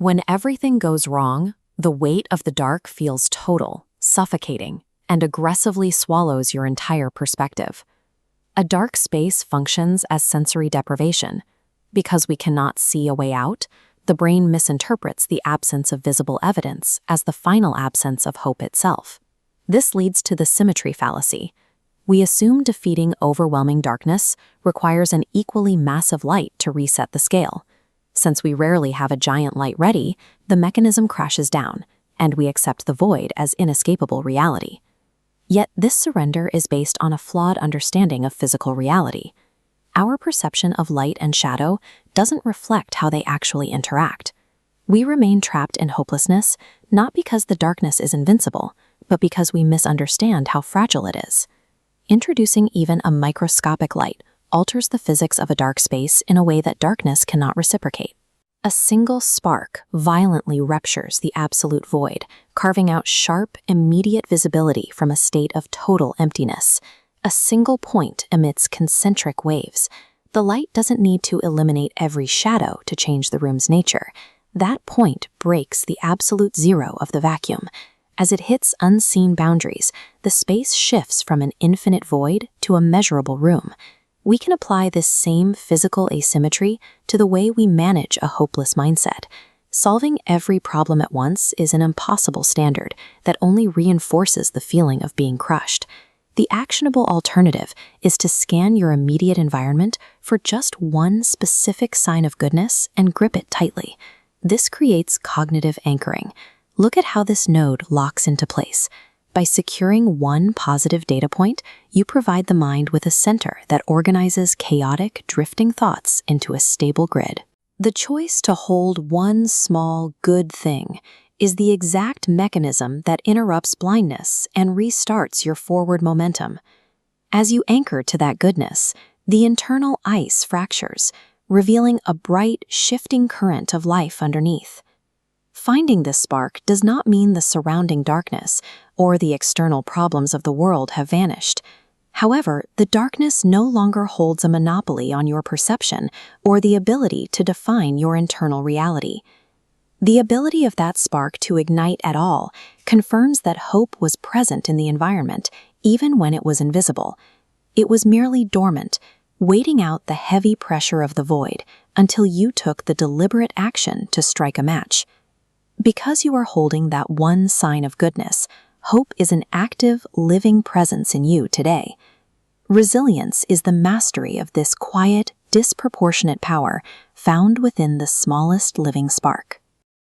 When everything goes wrong, the weight of the dark feels total, suffocating, and aggressively swallows your entire perspective. A dark space functions as sensory deprivation. Because we cannot see a way out, the brain misinterprets the absence of visible evidence as the final absence of hope itself. This leads to the symmetry fallacy. We assume defeating overwhelming darkness requires an equally massive light to reset the scale. Since we rarely have a giant light ready, the mechanism crashes down, and we accept the void as inescapable reality. Yet this surrender is based on a flawed understanding of physical reality. Our perception of light and shadow doesn't reflect how they actually interact. We remain trapped in hopelessness not because the darkness is invincible, but because we misunderstand how fragile it is. Introducing even a microscopic light alters the physics of a dark space in a way that darkness cannot reciprocate. A single spark violently ruptures the absolute void, carving out sharp, immediate visibility from a state of total emptiness. A single point emits concentric waves. The light doesn't need to eliminate every shadow to change the room's nature. That point breaks the absolute zero of the vacuum. As it hits unseen boundaries, the space shifts from an infinite void to a measurable room. We can apply this same physical asymmetry to the way we manage a hopeless mindset. Solving every problem at once is an impossible standard that only reinforces the feeling of being crushed. The actionable alternative is to scan your immediate environment for just one specific sign of goodness and grip it tightly. This creates cognitive anchoring. Look at how this node locks into place. By securing one positive data point, you provide the mind with a center that organizes chaotic, drifting thoughts into a stable grid. The choice to hold one small, good thing is the exact mechanism that interrupts blindness and restarts your forward momentum. As you anchor to that goodness, the internal ice fractures, revealing a bright, shifting current of life underneath. Finding this spark does not mean the surrounding darkness or the external problems of the world have vanished. However, the darkness no longer holds a monopoly on your perception or the ability to define your internal reality. The ability of that spark to ignite at all confirms that hope was present in the environment, even when it was invisible. It was merely dormant, waiting out the heavy pressure of the void until you took the deliberate action to strike a match. Because you are holding that one sign of goodness, hope is an active, living presence in you today. Resilience is the mastery of this quiet, disproportionate power found within the smallest living spark.